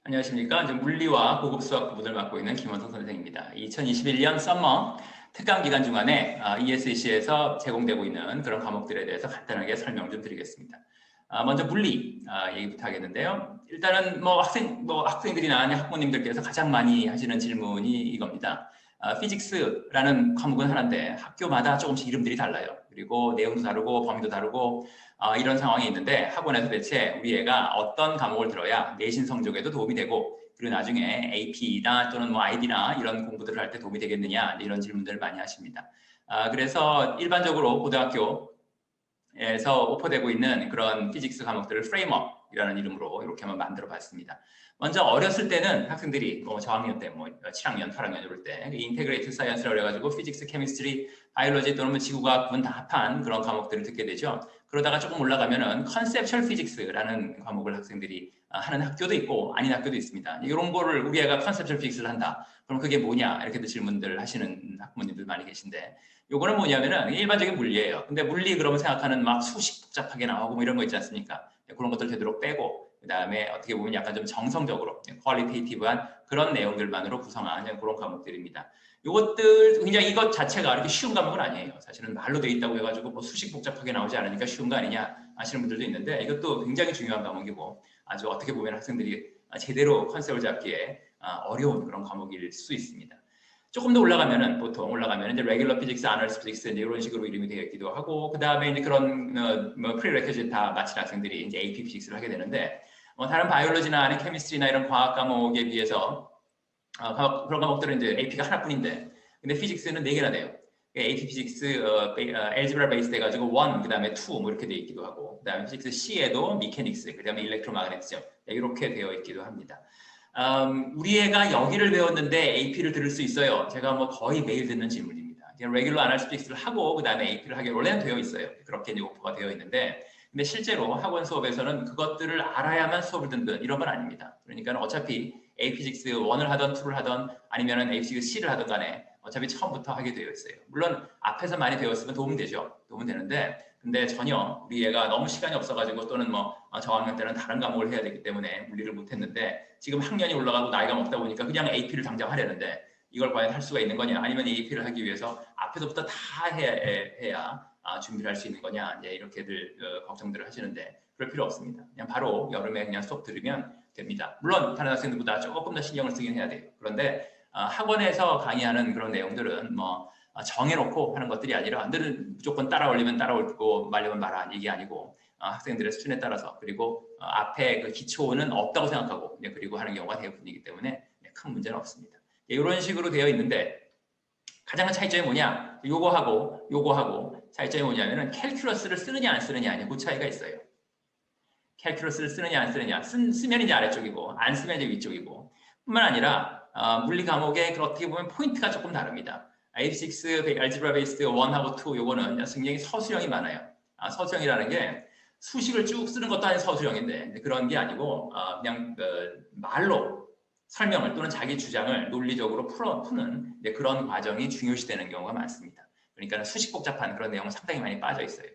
안녕하십니까. 이제 물리와 고급 수학 부분을 맡고 있는 김원성 선생입니다. 2021년 썸머 특강 기간 중간에 ESC에서 제공되고 있는 그런 과목들에 대해서 간단하게 설명 좀 드리겠습니다. 먼저 물리 얘기부터 하겠는데요. 일단은 학생들이나 학부모님들께서 가장 많이 하시는 질문이 이겁니다. 피직스라는 과목은 하나인데 학교마다 조금씩 이름들이 달라요. 그리고 내용도 다르고 범위도 다르고 이런 상황이 있는데 학원에서 대체 우리 애가 어떤 과목을 들어야 내신 성적에도 도움이 되고 그리고 나중에 AP나 또는 IB나 이런 공부들을 할 때 도움이 되겠느냐 이런 질문들을 많이 하십니다. 그래서 일반적으로 고등학교에서 오퍼되고 있는 그런 피직스 과목들을 프레임업이라는 이름으로 이렇게 한번 만들어 봤습니다. 먼저 어렸을 때는 학생들이 저학년 때 7학년, 8학년 이럴 때 인테그레이트 사이언스라고 해가지고 피직스, 케미스트리, 바이올로지 또는 지구과학 분 다 합한 그런 과목들을 듣게 되죠. 그러다가 조금 올라가면은 컨셉셜 피직스라는 과목을 학생들이 하는 학교도 있고 아닌 학교도 있습니다. 이런 거를 우리 애가 컨셉셜 피직스를 한다. 그럼 그게 뭐냐? 이렇게도 질문들 하시는 학부모님들 많이 계신데 요거는 뭐냐면은 일반적인 물리예요. 근데 물리 그러면 생각하는 막 수식 복잡하게 나오고 이런 거 있지 않습니까? 그런 것들 되도록 빼고 그 다음에 어떻게 보면 약간 좀 정성적으로 퀄리테이티브한 그런 내용들만으로 구성한 그런 과목들입니다. 이것들 굉장히 이것 자체가 이렇게 쉬운 과목은 아니에요. 사실은 말로 돼 있다고 해가지고 수식 복잡하게 나오지 않으니까 쉬운 거 아니냐 하시는 분들도 있는데 이것도 굉장히 중요한 과목이고 아주 어떻게 보면 학생들이 제대로 컨셉을 잡기에 어려운 그런 과목일 수 있습니다. 조금 더 올라가면은 보통 올라가면 이제 레귤러 피직스, 아널스 피직스 이런 식으로 이름이 되어 있기도 하고 그 다음에 이제 그런 프리레퀴짓 다 마친 학생들이 이제 AP 피직스를 하게 되는데 다른 바이올로지나 아니 케미스트리나 이런 과학 과목에 비해서 그런 과목들은 이제 AP가 하나뿐인데 근데 피직스는 4개나 돼요. AP 피직스 알지브라 베이스 돼가지고 1, 그 다음에 2 이렇게 되어 있기도 하고 그 다음에 피직스 C에도 미케닉스, 그 다음에 일렉트로마그네티즘 이렇게 되어 있기도 합니다. 우리 애가 여기를 배웠는데 AP를 들을 수 있어요. 제가 거의 매일 듣는 질문입니다. 레귤러 아날리틱스를 하고 그 다음에 AP를 하기로 원래는 되어 있어요. 그렇게 이제 오퍼가 되어 있는데 근데 실제로 학원 수업에서는 그것들을 알아야만 수업을 듣는 이런 건 아닙니다. 그러니까 어차피 AP직스 1을 하던 2를 하던 아니면 AP직스 C를 하던 간에 어차피 처음부터 하게 되어 있어요. 물론 앞에서 많이 배웠으면 도움 되죠. 도움 되는데 근데 전혀 우리 애가 너무 시간이 없어가지고 또는 저학년 때는 다른 과목을 해야 되기 때문에 물리를 못했는데 지금 학년이 올라가고 나이가 먹다 보니까 그냥 AP를 당장 하려는데 이걸 과연 할 수가 있는 거냐 아니면 AP를 하기 위해서 앞에서부터 다 해야 준비를 할 수 있는 거냐 이제 이렇게들 걱정들을 하시는데 그럴 필요 없습니다. 그냥 바로 여름에 그냥 수업 들으면 됩니다. 물론 다른 학생들보다 조금 더 신경을 쓰긴 해야 돼요. 그런데 학원에서 강의하는 그런 내용들은 정해놓고 하는 것들이 아니라 늘 무조건 따라올리면 따라올고 말리면 말아 이게 아니고 학생들의 수준에 따라서 그리고 앞에 그 기초는 없다고 생각하고 그리고 하는 경우가 대부분이기 때문에 큰 문제는 없습니다. 이런 식으로 되어 있는데 가장 큰 차이점이 뭐냐? 요거하고 차이점이 뭐냐면은 캘큘러스를 쓰느냐 안 쓰느냐 아니고 그 차이가 있어요. 캘큘러스를 쓰느냐 안 쓰느냐 쓰면 이제 아래쪽이고 안 쓰면 이제 위쪽이고 뿐만 아니라 물리 과목의 어떻게 보면 포인트가 조금 다릅니다. AP6 알지브라 베이스드 1하고 2 요거는 굉장히 서술형이 많아요. 서술형이라는 게 수식을 쭉 쓰는 것도 아닌 서술형인데 그런 게 아니고 그냥 말로 설명을 또는 자기 주장을 논리적으로 푸는 그런 과정이 중요시되는 경우가 많습니다. 그러니까 수식 복잡한 그런 내용은 상당히 많이 빠져 있어요.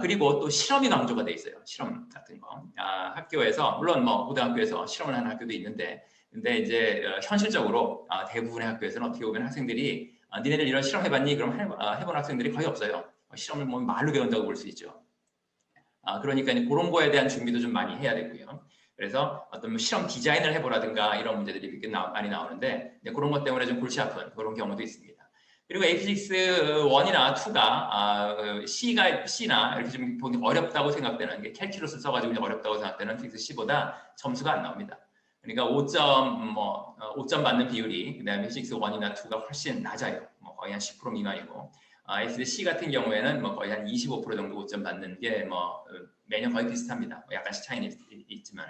그리고 또 실험이 강조가 돼 있어요. 실험 같은 거. 학교에서 물론 고등학교에서 실험을 하는 학교도 있는데 근데 이제 현실적으로 대부분의 학교에서는 어떻게 보면 학생들이 니네들 이런 실험 해봤니? 그럼 해본 학생들이 거의 없어요. 실험을 말로 배운다고 볼 수 있죠. 그러니까 그런 거에 대한 준비도 좀 많이 해야 되고요. 그래서 어떤 실험 디자인을 해보라든가 이런 문제들이 많이 나오는데 그런 것 때문에 좀 골치 아픈 그런 경우도 있습니다. 그리고 AP6 1이나 2가 C나 이렇게 좀 보기 어렵다고 생각되는 게 캘큘러스를 써가지고 어렵다고 생각되는 픽스 C보다 점수가 안 나옵니다. 그러니까 5점 받는 비율이 그다음에 AP6 1이나 2가 훨씬 낮아요. 거의 한 10% 미만이고 SC 같은 경우에는 거의 한 25% 정도 5점 받는 게 매년 거의 비슷합니다. 약간씩 차이는 있지만은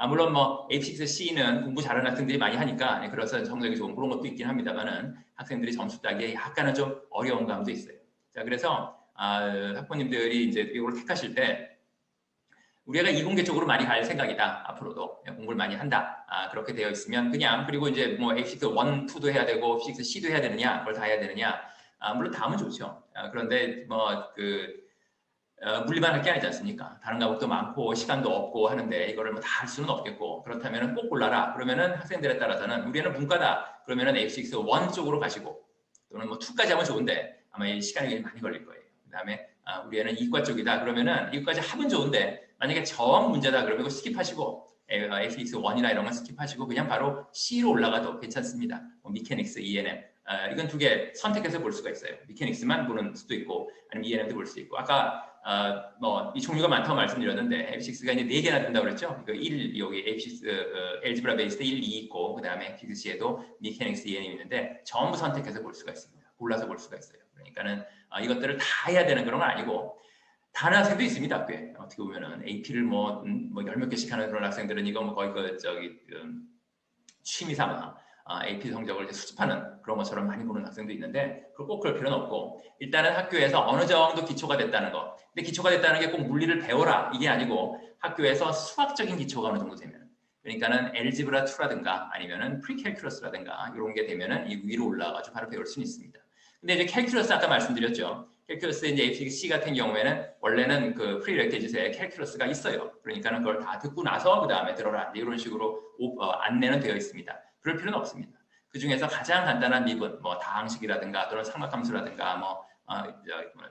물론 AP6C는 공부 잘하는 학생들이 많이 하니까 그래서 성적이 좋은 그런 것도 있긴 합니다만은 학생들이 점수 따기에 약간은 좀 어려운 감도 있어요. 자 그래서 학부모님들이 이제 이걸 택하실 때 우리가 이공계 쪽으로 많이 갈 생각이다. 앞으로도 공부를 많이 한다. 그렇게 되어 있으면 그냥 그리고 이제 AP6 1, 2도 해야 되고 AP6 C도 해야 되느냐 그걸 다 해야 되느냐 물론 다음은 좋죠. 그런데 물리만 할 게 아니지 않습니까? 다른 과목도 많고 시간도 없고 하는데 이거를 뭐 다 할 수는 없겠고 그렇다면 꼭 골라라. 그러면은 학생들에 따라서는 우리는 문과다. 그러면은 A6 1 쪽으로 가시고 또는 뭐 2까지 하면 좋은데 아마 이 시간이 많이 걸릴 거예요. 그다음에 우리는 이과 쪽이다. 그러면은 이과까지 합은 좋은데 만약에 정 문제다 그러면 이거 스킵하시고 A6 1이나 이런 건 스킵하시고 그냥 바로 C로 올라가도 괜찮습니다. 뭐 미케닉스, E&M 이건 두 개 선택해서 볼 수가 있어요. 미케닉스만 보는 수도 있고 아니면 E&M도 볼 수 있고 아까 뭐 이 종류가 많다고 말씀드렸는데 A6가 이제 4개나 된다고 그랬죠. 그 1, 여기 A6 엘지브라 베이스드 1, 2 있고 그 다음에 A6C에도 미케닉스, E&M 있는데 전부 선택해서 볼 수가 있습니다. 골라서 볼 수가 있어요. 그러니까는 이것들을 다 해야 되는 그런 건 아니고 다른 학생도 있습니다. 꽤 어떻게 보면은 AP를 뭐 열 몇 개씩 하는 그런 학생들은 이거 뭐 거의 취미 삼아 AP 성적을 이제 수집하는 그런 것처럼 많이 보는 학생도 있는데 꼭 그럴 필요는 없고 일단은 학교에서 어느 정도 기초가 됐다는 거. 근데 기초가 됐다는 게 꼭 물리를 배워라 이게 아니고 학교에서 수학적인 기초가 어느 정도 되면 그러니까는 엘지브라 2라든가 아니면은 프리캘큘러스라든가 이런 게 되면은 이 위로 올라가지고 바로 배울 수는 있습니다. 근데 이제 캘큘러스 아까 말씀드렸죠. 캘큘러스 이제 A6C 같은 경우에는 원래는 그 프리렉티짓에 캘큘러스가 있어요. 그러니까는 그걸 다 듣고 나서 그 다음에 들어라 이런 식으로 안내는 되어 있습니다. 그럴 필요는 없습니다. 그 중에서 가장 간단한 미분, 뭐 다항식이라든가 또는 삼각함수라든가 뭐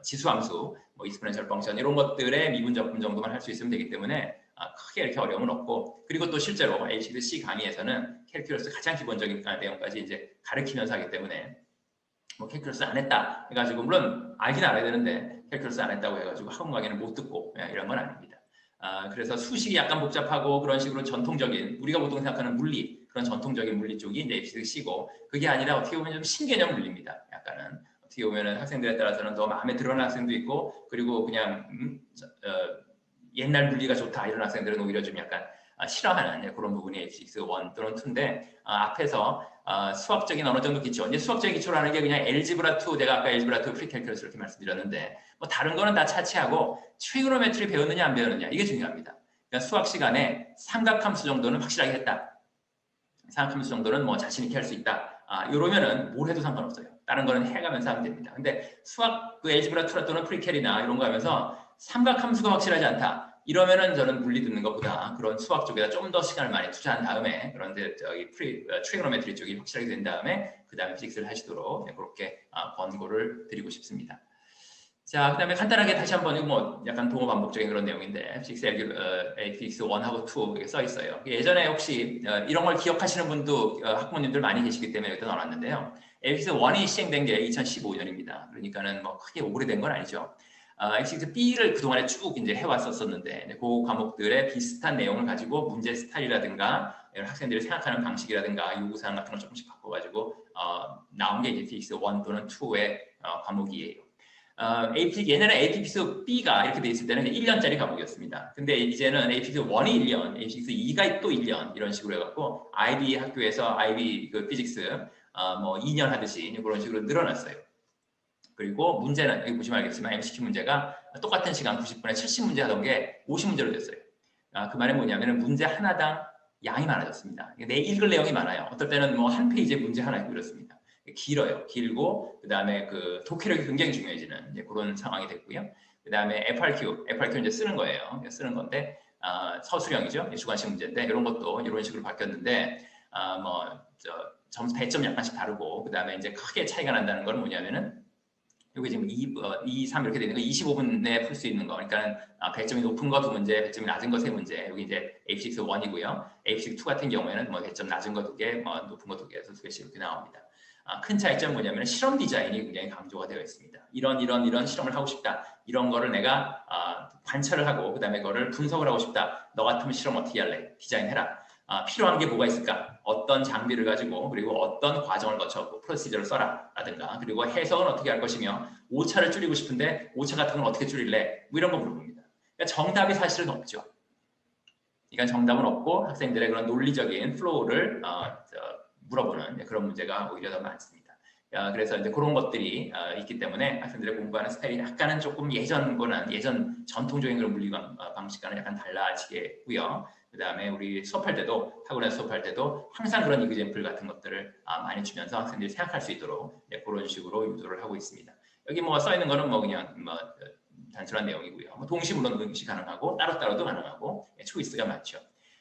지수함수, 뭐 익스포넨셜 펑션 이런 것들의 미분 적분 정도만 할 수 있으면 되기 때문에 크게 이렇게 어려움은 없고 그리고 또 실제로 A6C 강의에서는 캘큘러스 가장 기본적인 내용까지 이제 가르치면서 하기 때문에 뭐 캘큘러스 안 했다 해가지고 물론 알긴 알아야 되는데 캘큘러스 안 했다고 해가지고 학원 강의는 못 듣고 이런 건 아닙니다. 그래서 수식이 약간 복잡하고 그런 식으로 전통적인 우리가 보통 생각하는 물리 그런 전통적인 물리 쪽이 이제 A6C고 그게 아니라 어떻게 보면 좀 신개념 물리입니다. 약간은 어떻게 보면 학생들에 따라서는 더 마음에 들어하는 학생도 있고 그리고 그냥 옛날 물리가 좋다 이런 학생들은 오히려 좀 약간 싫어하는 그런 부분이 A6 1 또는 2인데 앞에서 수학적인 어느 정도 기초 이제 수학적인 기초라는 게 그냥 엘지브라 2 내가 아까 엘지브라 2 프리캘큘러스 이렇게 말씀드렸는데 뭐 다른 거는 다 차치하고 트리고노메트리 배웠느냐 안 배웠느냐 이게 중요합니다. 그러니까 수학 시간에 삼각함수 정도는 확실하게 했다. 삼각함수 정도는 뭐 자신 있게 할 수 있다. 이러면은 뭘 해도 상관없어요. 다른 거는 해가면서 하면 됩니다. 근데 수학 그 엘지브라 2 또는 프리캘이나 이런 거 하면서 삼각함수가 확실하지 않다. 이러면은 저는 물리 듣는 것보다 그런 수학 쪽에다 좀 더 시간을 많이 투자한 다음에 그런데 트리고노메트리 쪽이 확실하게 된 다음에 그 다음에 피직스를 하시도록 그렇게 권고를 드리고 싶습니다. 자, 그 다음에 간단하게 다시 한번 이거 뭐 약간 동호 반복적인 그런 내용인데 A6 1하고 2 이렇게 써 있어요. 예전에 혹시 이런 걸 기억하시는 분도 학부모님들 많이 계시기 때문에 여기다 넣어놨는데요. A6 1이 시행된 게 2015년입니다. 그러니까는 뭐 크게 오래된 건 아니죠. A6B를 그동안에 쭉 이제 해왔었는데 그 과목들의 비슷한 내용을 가지고 문제 스타일이라든가 학생들이 생각하는 방식이라든가 요구사항 같은 걸 조금씩 바꿔가지고 나온 게 이제 A6 1 또는 2의 과목이에요. 얘네는 APPS B가 이렇게 돼 있을 때는 1년짜리 과목이었습니다. 근데 이제는 APPS 1이 1년, APPS 2가 또 1년 이런 식으로 해갖고 IB 학교에서 IB 그 피직스 뭐 2년 하듯이 그런 식으로 늘어났어요. 그리고 문제는 여기 보시면 알겠지만 MCQ 문제가 똑같은 시간 90분에 70문제 하던 게 50문제로 됐어요. 그 말은 뭐냐면 문제 하나당 양이 많아졌습니다. 내 읽을 내용이 많아요. 어떨 때는 뭐 한 페이지에 문제 하나 있고 이렇습니다. 길어요. 길고 그 다음에 그 독해력이 굉장히 중요해지는 그런 상황이 됐고요. 그 다음에 FRQ 이제 쓰는 거예요. 쓰는 건데 서술형이죠. 주관식 문제인데 이런 것도 이런 식으로 바뀌었는데 점수 배점 약간씩 다르고 그 다음에 이제 크게 차이가 난다는 건 뭐냐면은 여기 지금 2, 3 이렇게 되는 거 25분 내에 풀 수 있는 거. 그러니까 배점이 높은 거 2문제, 배점이 낮은 거 3문제. 여기 이제 A6 1이고요. A6 2 같은 경우에는 뭐 배점 낮은 거 2개, 뭐 높은 거 2개에서 2개씩 이렇게 나옵니다. 큰 차이점 뭐냐면 실험 디자인이 굉장히 강조가 되어 있습니다. 이런 실험을 하고 싶다. 이런 거를 내가 관찰을 하고 그다음에 그거를 분석을 하고 싶다. 너 같으면 실험 어떻게 할래? 디자인해라. 필요한 게 뭐가 있을까? 어떤 장비를 가지고 그리고 어떤 과정을 거쳐 프로시저를 써라 라든가 그리고 해석은 어떻게 할 것이며 오차를 줄이고 싶은데 오차 같은 건 어떻게 줄일래? 뭐 이런 거 물어봅니다. 그러니까 정답이 사실은 없죠. 그러니까 정답은 없고 학생들의 그런 논리적인 플로우를 물어보는 그런 문제가 오히려 더 많습니다. 그래서 이제 그런 것들이 있기 때문에 학생들의 공부하는 스타일이 약간은 조금 예전 전통적인 그런 물리 방식과는 약간 달라지겠고요. 그 다음에 우리 수업할 때도 학원에서 수업할 때도 항상 그런 이그젠플 같은 것들을 많이 주면서 학생들이 생각할 수 있도록 그런 식으로 유도를 하고 있습니다. 여기 뭐 써 있는 거는 뭐 그냥 단순한 내용이고요. 뭐 동시 물론 응시 가능하고 따로따로도 가능하고 초이스가 많죠.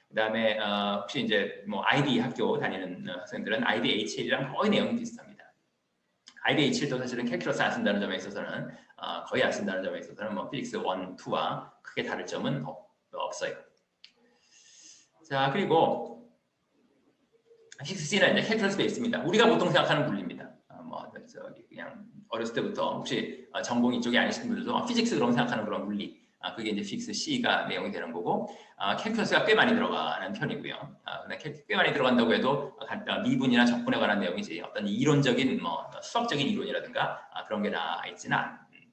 그다음에 혹시 이제 뭐 IB 학교 다니는 학생들은 IB H1이랑 거의 내용이 비슷합니다. IB H1도 사실은 캘큘러스 안 쓴다는 점에 있어서는 거의 안 쓴다는 점에 있어서는 뭐 피직스 1, 2와 크게 다를 점은 없어요. 자, 그리고 피직스-C는 이제 캘큘러스 베이스입니다. 우리가 보통 생각하는 물리입니다. 뭐 저기 그냥 어렸을 때부터 혹시 전공 이쪽이 아니신 분들도 피직스 그러면 생각하는 그런 물리. 그게 이제 피직스-C가 내용이 되는 거고 캘큘러스가 꽤 많이 들어가는 편이고요. 꽤 많이 들어간다고 해도 미분이나 적분에 관한 내용이지 어떤 이론적인 뭐 수학적인 이론이라든가 그런 게 나와 있지는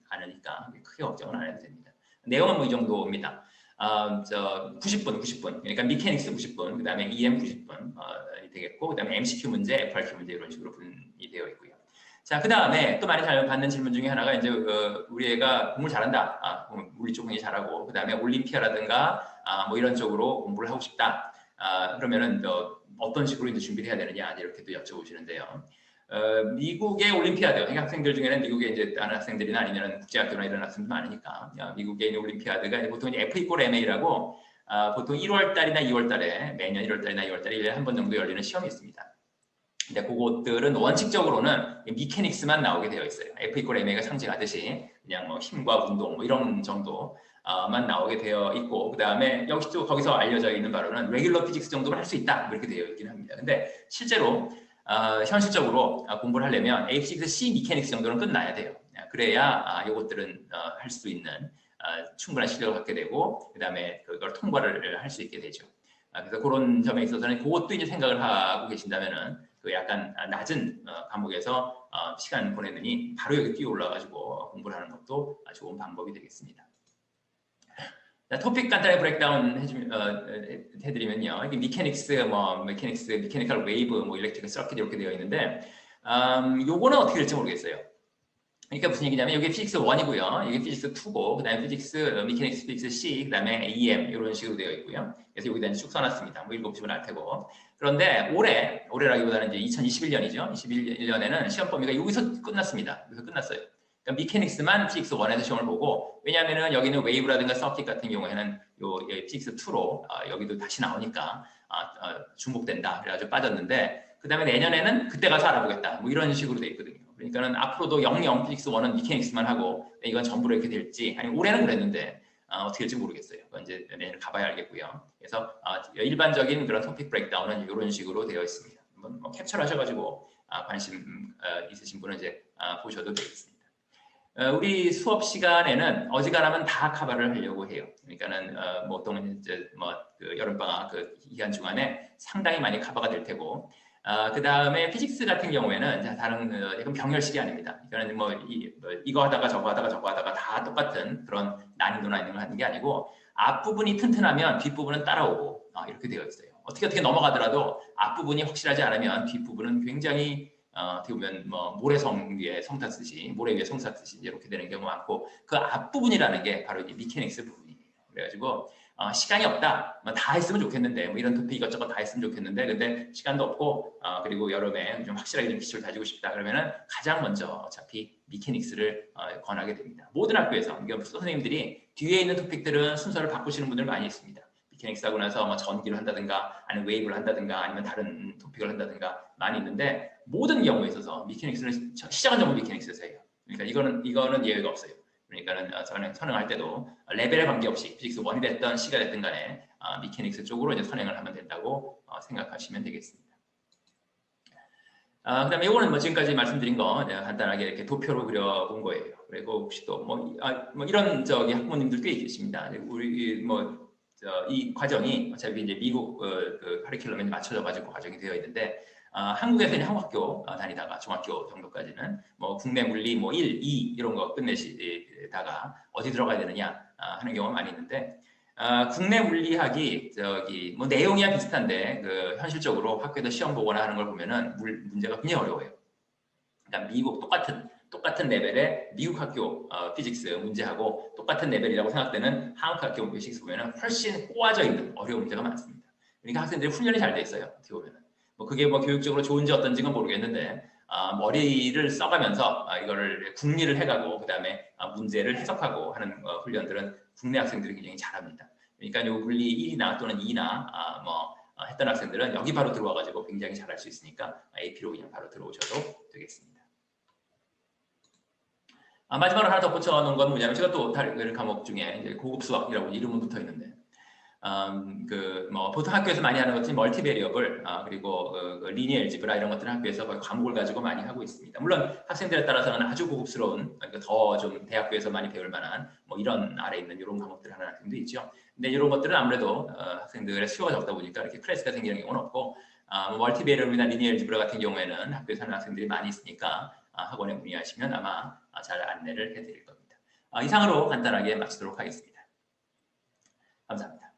않으니까 크게 걱정은 안 해도 됩니다. 내용은 뭐 이 정도입니다. 90분. 그러니까 미케닉스 90분, 그 다음에 EM 90분 되겠고, 그 다음에 MCQ 문제, FRQ 문제 이런 식으로 분이 되어 있고요. 자, 그 다음에 또 많이 받는 질문 중에 하나가 이제 우리 애가 공부를 잘한다. 물리 쪽 굉장히 잘하고, 그 다음에 올림피아라든가 뭐 이런 쪽으로 공부를 하고 싶다. 그러면은 어떤 식으로 이제 준비를 해야 되느냐 이렇게 또 여쭤보시는데요. 미국의 올림피아드, 학생들 중에는 미국에 이제 다른 학생들이나 아니면 국제학교나 이런 학생들 많으니까 미국에 있는 올림피아드가 보통 이제 F=MA라고 보통 1월달이나 2월달에 매년 1월달이나 2월달에 1년에 한 번 정도 열리는 시험이 있습니다. 근데 그것들은 원칙적으로는 미케닉스만 나오게 되어 있어요. F=MA가 상징하듯이 그냥 뭐 힘과 운동 뭐 이런 정도만 나오게 되어 있고 그 다음에 여기서 거기서 알려져 있는 바로는 레귤러 피직스 정도는 할 수 있다 이렇게 되어 있긴 합니다. 근데 실제로 현실적으로 공부를 하려면 A6C 미케닉스 정도는 끝나야 돼요. 그래야 이것들은 할 수 있는 충분한 실력을 갖게 되고 그 다음에 그걸 통과를 할 수 있게 되죠. 그래서 그런 점에 있어서는 그것도 이제 생각을 하고 계신다면은 그 약간 낮은 과목에서 시간 보내느니 바로 여기 뛰어 올라가지고 공부를 하는 것도 좋은 방법이 되겠습니다. 토픽 간단히 브레이크다운 해드리면요. 이게 미케닉스, 미케니컬 웨이브, 뭐 일렉트릭 서킷 이렇게 되어 있는데 요거는 어떻게 될지 모르겠어요. 그러니까 무슨 얘기냐면 여기 피직스 1이고요. 여기 피직스 2고 그다음에 미케닉스 피직스 C, 그다음에 EM 이런 식으로 되어 있고요. 그래서 여기다 쭉 써놨습니다. 뭐 7집은 알 테고. 그런데 올해라기보다는 이제 2021년이죠. 21년에는 시험 범위가 여기서 끝났습니다. 여기서 끝났어요. 그러니까 미케닉스만 피직스 1에서 시험을 보고 왜냐하면은 여기는 웨이브라든가 서킷 같은 경우에는 피직스 2로 여기도 다시 나오니까 중복된다. 그래가지고 빠졌는데 그 다음에 내년에는 그때 가서 알아보겠다. 뭐 이런 식으로 돼 있거든요. 그러니까는 앞으로도 00 피직스 1은 미케닉스만 하고 이건 전부로 이렇게 될지 아니면 올해는 그랬는데 어떻게 될지 모르겠어요. 그건 이제 내년 가봐야 알겠고요. 그래서 일반적인 그런 토픽 브레이크다운은 이런 식으로 되어 있습니다. 한번 뭐 캡처를 하셔가지고 관심 있으신 분은 이제 보셔도 되겠습니다. 우리 수업 시간에는 어지간하면 다 커버를 하려고 해요. 그러니까는 보통 이제 그 여름방학 그 기간 중간에 상당히 많이 커버가 될 테고 그 다음에 피직스 같은 경우에는 다른 약간 병렬식이 아닙니다. 그러니까 이거 하다가 저거 하다가 다 똑같은 그런 난이도나 있는 걸 하는 게 아니고 앞부분이 튼튼하면 뒷부분은 따라오고 이렇게 되어 있어요. 어떻게 넘어가더라도 앞부분이 확실하지 않으면 뒷부분은 굉장히 어떻게 보면 모래성 위에 성 탔듯이 모래 위에 성 탔듯이 이렇게 되는 경우가 많고 그 앞부분이라는 게 바로 이제 미케닉스 부분이에요. 그래가지고 시간이 없다. 다 했으면 좋겠는데 이런 토픽 이것저것 다 했으면 좋겠는데 근데 시간도 없고 그리고 여름에 좀 확실하게 좀 기초를 다지고 싶다 그러면은 가장 먼저 어차피 미케닉스를 권하게 됩니다. 모든 학교에서 그러니까 선생님들이 뒤에 있는 토픽들은 순서를 바꾸시는 분들 많이 있습니다. 미케닉스 하고 나서 전기를 한다든가 아니면 웨이브를 한다든가 아니면 다른 토픽을 한다든가 많이 있는데 모든 경우에 있어서 미케닉스는 시작은 전부 미케닉스에서 해요. 그러니까 이거는 예외가 없어요. 그러니까는 선행할 때도 레벨에 관계없이 피직스 1이 됐던 C가 됐든 간에 미케닉스 쪽으로 이제 선행을 하면 된다고 생각하시면 되겠습니다. 그다음에 이거는 지금까지 말씀드린 거 간단하게 이렇게 도표로 그려본 거예요. 그리고 혹시 또 이런 학부모님들 꽤 계십니다. 우리 이 과정이 어차피 이제 미국 그 커리큘럼에 맞춰져 가지고 과정이 되어 있는데 한국에서 이제 한국 학교 다니다가 중학교 정도까지는 국내 물리 1, 2 이런 거 끝내시다가 어디 들어가야 되느냐 하는 경우가 많이 있는데 국내 물리학이 내용이야 비슷한데 현실적으로 학교에서 시험 보거나 하는 걸 보면은 문제가 굉장히 어려워요. 그러니까 미국 똑같은 레벨의 미국 학교 피직스 문제하고 똑같은 레벨이라고 생각되는 한국 학교 피직스 보면은 훨씬 꼬아져 있는 어려운 문제가 많습니다. 그러니까 학생들이 훈련이 잘 돼 있어요. 어떻게 보면은 그게 교육적으로 좋은지 어떤지는 모르겠는데 머리를 써가면서 이거를 궁리를 해가고 그다음에 문제를 해석하고 하는 훈련들은 국내 학생들이 굉장히 잘합니다. 그러니까 요 물리 1이나 또는 2나 했던 학생들은 여기 바로 들어와가지고 굉장히 잘할 수 있으니까 AP로 그냥 바로 들어오셔도 되겠습니다. 마지막으로 하나 덧붙여 놓은 건 뭐냐면 제가 또 다른 과목 중에 이제 고급 수학이라고 이름은 붙어 있는데 보통 학교에서 많이 하는 것들이 멀티 베리어블 그리고 리니어 엘지브라 이런 것들은 학교에서 거의 과목을 가지고 많이 하고 있습니다. 물론 학생들에 따라서는 아주 고급스러운 그러니까 더 좀 대학교에서 많이 배울 만한 이런 아래 있는 이런 과목들을 하는 학생도 있죠. 근데 이런 것들은 아무래도 학생들의 수요가 적다 보니까 이렇게 클래스가 생기는 경우는 없고 멀티 베리어블이나 리니어 엘지브라 같은 경우에는 학교에서 하는 학생들이 많이 있으니까 학원에 문의하시면 아마 잘 안내를 해드릴 겁니다. 이상으로 간단하게 마치도록 하겠습니다. 감사합니다.